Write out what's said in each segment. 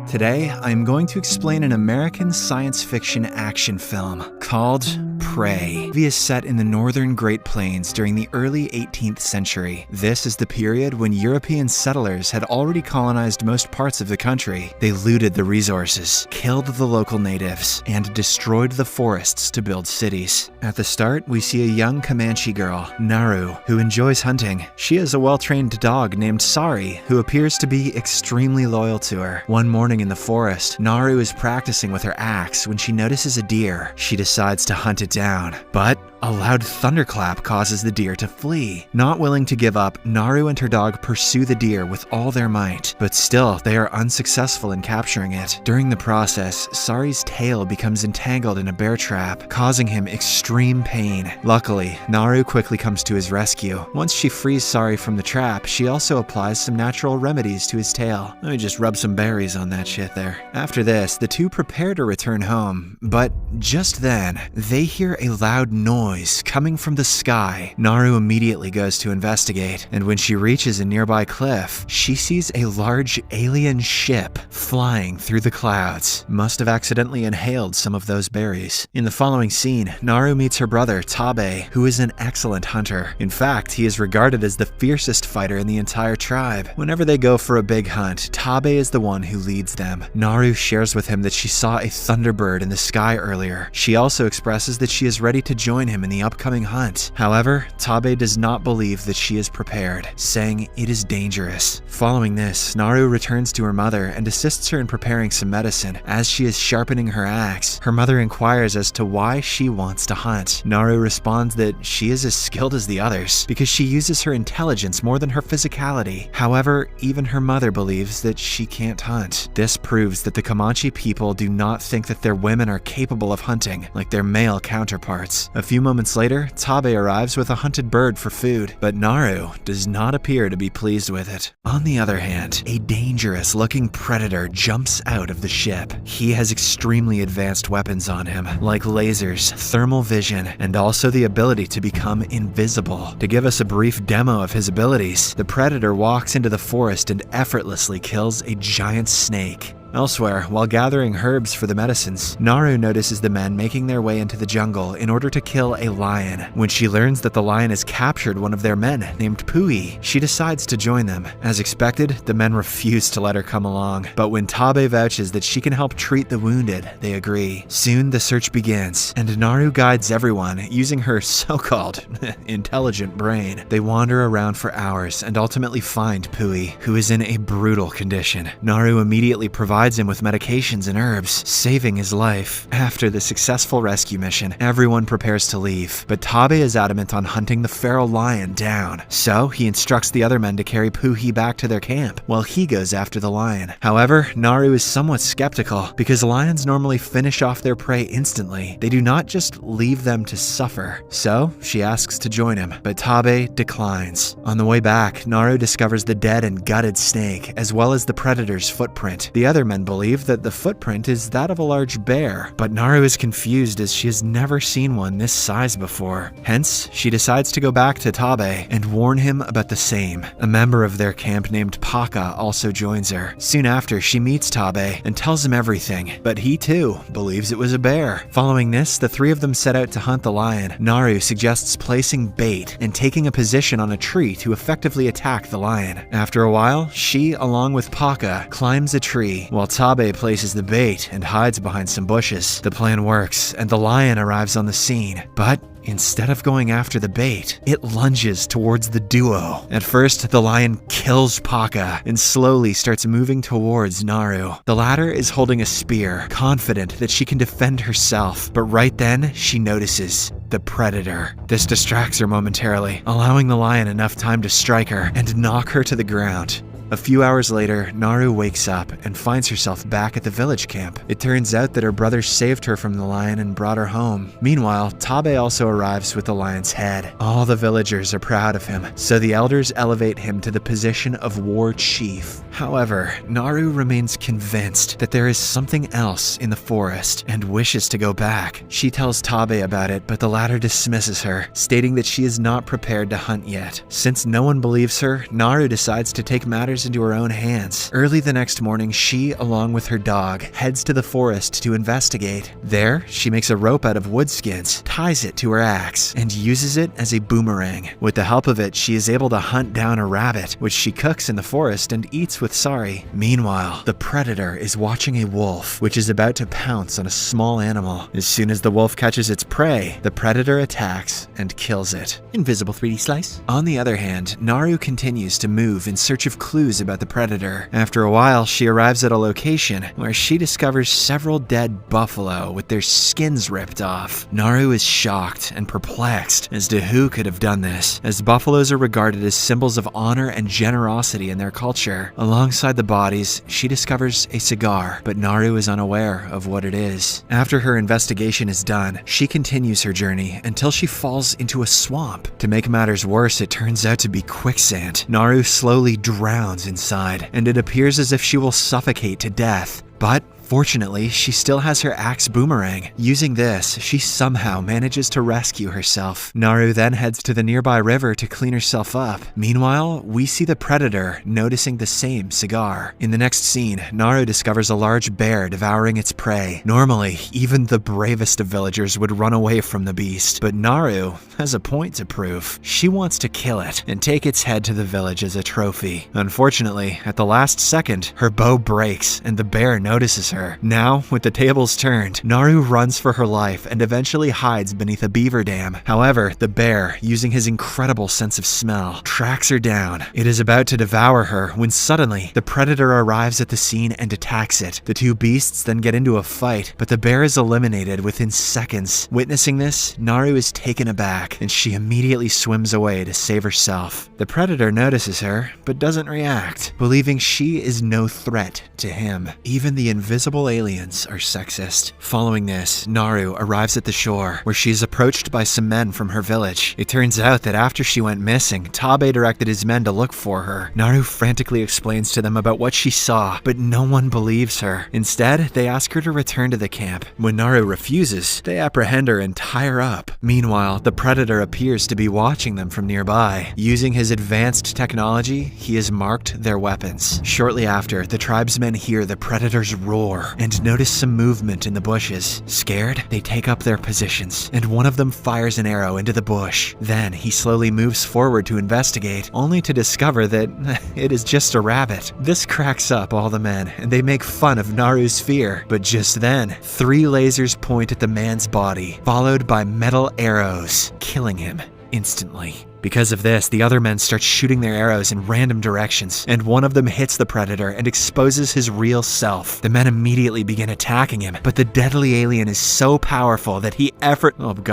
Today, I'm going to explain an American science fiction action film called Prey. The movie is set in the northern Great Plains during the early 18th century. This is the period when European settlers had already colonized most parts of the country. They looted the resources, killed the local natives, and destroyed the forests to build cities. At the start, we see a young Comanche girl, Naru, who enjoys hunting. She has a well-trained dog named Sari, who appears to be extremely loyal to her. One morning in the forest, Naru is practicing with her axe when she notices a deer. She decides to hunt it down, but a loud thunderclap causes the deer to flee. Not willing to give up, Naru and her dog pursue the deer with all their might, but still, they are unsuccessful in capturing it. During the process, Sari's tail becomes entangled in a bear trap, causing him extreme pain. Luckily, Naru quickly comes to his rescue. Once she frees Sari from the trap, she also applies some natural remedies to his tail. Let me just rub some berries on that shit there. After this, the two prepare to return home, but just then, they hear a loud noise coming from the sky. Naru immediately goes to investigate, and when she reaches a nearby cliff, she sees a large alien ship flying through the clouds. Must have accidentally inhaled some of those berries. In the following scene, Naru meets her brother, Tabe, who is an excellent hunter. In fact, he is regarded as the fiercest fighter in the entire tribe. Whenever they go for a big hunt, Tabe is the one who leads them. Naru shares with him that she saw a thunderbird in the sky earlier. She also expresses that she is ready to join him in the upcoming hunt. However, Tabe does not believe that she is prepared, saying it is dangerous. Following this, Naru returns to her mother and assists her in preparing some medicine. As she is sharpening her axe, her mother inquires as to why she wants to hunt. Naru responds that she is as skilled as the others because she uses her intelligence more than her physicality. However, even her mother believes that she can't hunt. This proves that the Comanche people do not think that their women are capable of hunting like their male counterparts. A few moments later, Tabe arrives with a hunted bird for food, but Naru does not appear to be pleased with it. On the other hand, a dangerous-looking predator jumps out of the ship. He has extremely advanced weapons on him, like lasers, thermal vision, and also the ability to become invisible. To give us a brief demo of his abilities, the predator walks into the forest and effortlessly kills a giant snake. Elsewhere, while gathering herbs for the medicines, Naru notices the men making their way into the jungle in order to kill a lion. When she learns that the lion has captured one of their men, named Pui, she decides to join them. As expected, the men refuse to let her come along, but when Tabe vouches that she can help treat the wounded, they agree. Soon, the search begins, and Naru guides everyone using her so-called intelligent brain. They wander around for hours and ultimately find Pui, who is in a brutal condition. Naru immediately provides him with medications and herbs, saving his life. After the successful rescue mission, everyone prepares to leave, but Tabe is adamant on hunting the feral lion down. So he instructs the other men to carry Puhi back to their camp, while he goes after the lion. However, Naru is somewhat skeptical, because lions normally finish off their prey instantly. They do not just leave them to suffer. So she asks to join him, but Tabe declines. On the way back, Naru discovers the dead and gutted snake, as well as the predator's footprint. The other men believe that the footprint is that of a large bear, but Naru is confused as she has never seen one this size before. Hence, she decides to go back to Tabe and warn him about the same. A member of their camp named Paka also joins her. Soon after, she meets Tabe and tells him everything, but he too believes it was a bear. Following this, the three of them set out to hunt the lion. Naru suggests placing bait and taking a position on a tree to effectively attack the lion. After a while, she, along with Paka, climbs a tree, while Tabe places the bait and hides behind some bushes. The plan works, and the lion arrives on the scene, but instead of going after the bait, it lunges towards the duo. At first, the lion kills Paka and slowly starts moving towards Naru. The latter is holding a spear, confident that she can defend herself, but right then, she notices the predator. This distracts her momentarily, allowing the lion enough time to strike her and knock her to the ground. A few hours later, Naru wakes up and finds herself back at the village camp. It turns out that her brother saved her from the lion and brought her home. Meanwhile, Tabe also arrives with the lion's head. All the villagers are proud of him, so the elders elevate him to the position of war chief. However, Naru remains convinced that there is something else in the forest and wishes to go back. She tells Tabe about it, but the latter dismisses her, stating that she is not prepared to hunt yet. Since no one believes her, Naru decides to take matters matters into her own hands. Early the next morning, she, along with her dog, heads to the forest to investigate. There, she makes a rope out of wood skins, ties it to her axe, and uses it as a boomerang. With the help of it, she is able to hunt down a rabbit, which she cooks in the forest and eats with Sari. Meanwhile, the predator is watching a wolf, which is about to pounce on a small animal. As soon as the wolf catches its prey, the predator attacks and kills it. Invisible 3D slice. On the other hand, Naru continues to move in search of clues about the predator. After a while, she arrives at a location where she discovers several dead buffalo with their skins ripped off. Naru is shocked and perplexed as to who could have done this, as buffaloes are regarded as symbols of honor and generosity in their culture. Alongside the bodies, she discovers a cigar, but Naru is unaware of what it is. After her investigation is done, she continues her journey until she falls into a swamp. To make matters worse, it turns out to be quicksand. Naru slowly drowns inside, and it appears as if she will suffocate to death. But fortunately, she still has her axe boomerang. Using this, she somehow manages to rescue herself. Naru then heads to the nearby river to clean herself up. Meanwhile, we see the predator noticing the same cigar. In the next scene, Naru discovers a large bear devouring its prey. Normally, even the bravest of villagers would run away from the beast, but Naru has a point to prove. She wants to kill it and take its head to the village as a trophy. Unfortunately, at the last second, her bow breaks and the bear notices her. Now, with the tables turned, Naru runs for her life and eventually hides beneath a beaver dam. However, the bear, using his incredible sense of smell, tracks her down. It is about to devour her when suddenly, the predator arrives at the scene and attacks it. The two beasts then get into a fight, but the bear is eliminated within seconds. Witnessing this, Naru is taken aback, and she immediately swims away to save herself. The predator notices her, but doesn't react, believing she is no threat to him. Even the invisible aliens are sexist. Following this, Naru arrives at the shore, where she is approached by some men from her village. It turns out that after she went missing, Tabe directed his men to look for her. Naru frantically explains to them about what she saw, but no one believes her. Instead, they ask her to return to the camp. When Naru refuses, they apprehend her and tie her up. Meanwhile, the predator appears to be watching them from nearby. Using his advanced technology, he has marked their weapons. Shortly after, the tribesmen hear the predator's roar and notice some movement in the bushes. Scared, they take up their positions, and one of them fires an arrow into the bush. Then he slowly moves forward to investigate, only to discover that it is just a rabbit. This cracks up all the men, and they make fun of Naru's fear. But just then, 3 lasers point at the man's body, followed by metal arrows, killing him instantly. Because of this, the other men start shooting their arrows in random directions, and one of them hits the predator and exposes his real self. The men immediately begin attacking him, but the deadly alien is so powerful that he effortlessly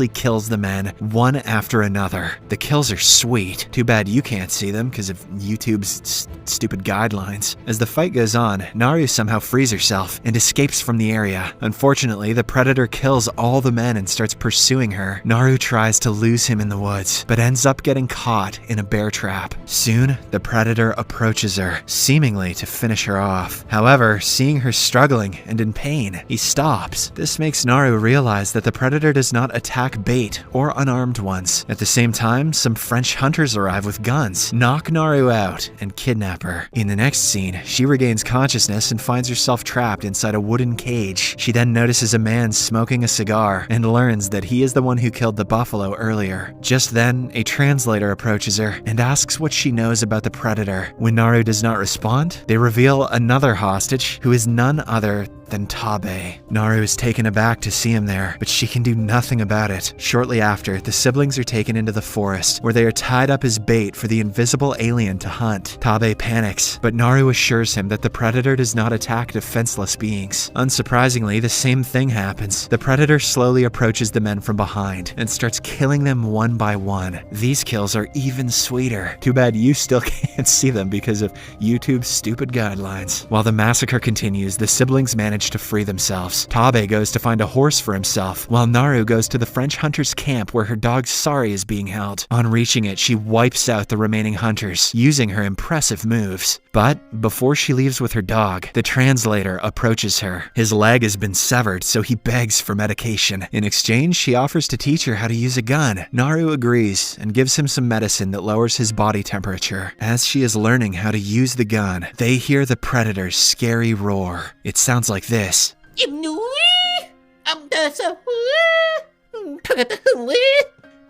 kills the men one after another. The kills are sweet. Too bad you can't see them because of YouTube's stupid guidelines. As the fight goes on, Naru somehow frees herself and escapes from the area. Unfortunately, the predator kills all the men and starts pursuing her. Naru tries to lose him in the woods, but ends up getting caught in a bear trap. Soon, the predator approaches her, seemingly to finish her off. However, seeing her struggling and in pain, he stops. This makes Naru realize that the predator does not attack bait or unarmed ones. At the same time, some French hunters arrive with guns, knock Naru out, and kidnap her. In the next scene, she regains consciousness and finds herself trapped inside a wooden cage. She then notices a man smoking a cigar and learns that he is the one who killed the buffalo earlier. Just then, a translator approaches her and asks what she knows about the predator. When Naru does not respond, they reveal another hostage who is none other than Tabe. Naru is taken aback to see him there, but she can do nothing about it. Shortly after, the siblings are taken into the forest, where they are tied up as bait for the invisible alien to hunt. Tabe panics, but Naru assures him that the predator does not attack defenseless beings. Unsurprisingly, the same thing happens. The predator slowly approaches the men from behind and starts killing them one by one. These kills are even sweeter. Too bad you still can't see them because of YouTube's stupid guidelines. While the massacre continues, the siblings manage manage to free themselves. Tabe goes to find a horse for himself, while Naru goes to the French hunter's camp where her dog Sari is being held. On reaching it, she wipes out the remaining hunters, using her impressive moves. But before she leaves with her dog, the translator approaches her. His leg has been severed, so he begs for medication. In exchange, she offers to teach her how to use a gun. Naru agrees and gives him some medicine that lowers his body temperature. As she is learning how to use the gun, they hear the predator's scary roar. It sounds like this.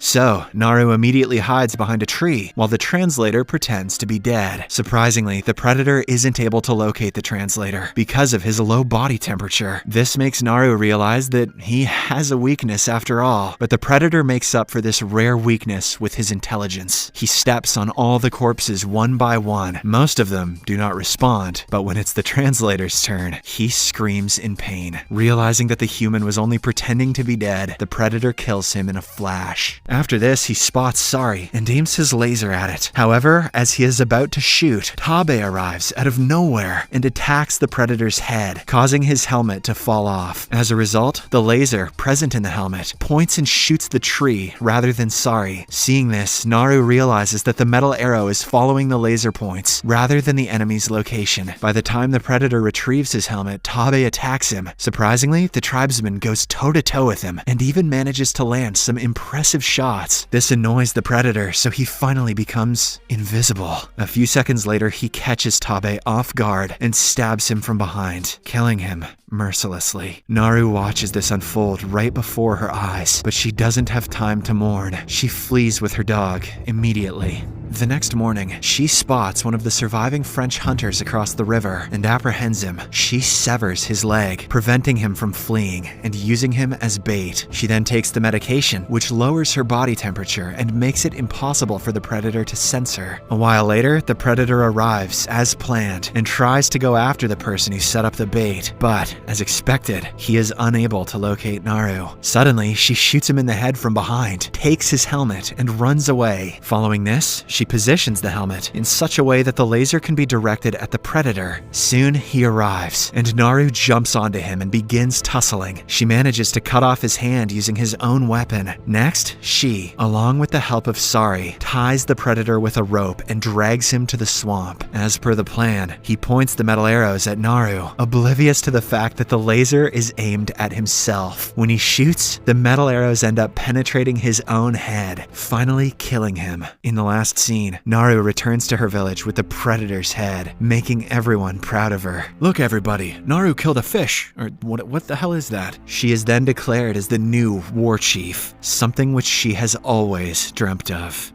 So, Naru immediately hides behind a tree while the translator pretends to be dead. Surprisingly, the predator isn't able to locate the translator because of his low body temperature. This makes Naru realize that he has a weakness after all, but the predator makes up for this rare weakness with his intelligence. He steps on all the corpses one by one. Most of them do not respond, but when it's the translator's turn, he screams in pain. Realizing that the human was only pretending to be dead, the predator kills him in a flash. After this, he spots Sari and aims his laser at it. However, as he is about to shoot, Tabe arrives out of nowhere and attacks the predator's head, causing his helmet to fall off. As a result, the laser present in the helmet points and shoots the tree rather than Sari. Seeing this, Naru realizes that the metal arrow is following the laser points rather than the enemy's location. By the time the predator retrieves his helmet, Tabe attacks him. Surprisingly, the tribesman goes toe-to-toe with him and even manages to land some impressive shots. This annoys the predator, so he finally becomes invisible. A few seconds later, he catches Tabe off guard and stabs him from behind, killing him mercilessly. Naru watches this unfold right before her eyes, but she doesn't have time to mourn. She flees with her dog immediately. The next morning, she spots one of the surviving French hunters across the river and apprehends him. She severs his leg, preventing him from fleeing and using him as bait. She then takes the medication, which lowers her body temperature and makes it impossible for the predator to sense her. A while later, the predator arrives as planned and tries to go after the person who set up the bait, but as expected, he is unable to locate Naru. Suddenly, she shoots him in the head from behind, takes his helmet, and runs away. Following this, she positions the helmet in such a way that the laser can be directed at the predator. Soon, he arrives, and Naru jumps onto him and begins tussling. She manages to cut off his hand using his own weapon. Next, she, along with the help of Sari, ties the predator with a rope and drags him to the swamp. As per the plan, he points the metal arrows at Naru, oblivious to the fact that the laser is aimed at himself. When he shoots, the metal arrows end up penetrating his own head, finally killing him. In the last scene, Naru returns to her village with the predator's head, making everyone proud of her. "Look everybody, Naru killed a fish," or what the hell is that? She is then declared as the new war chief, something which she has always dreamt of.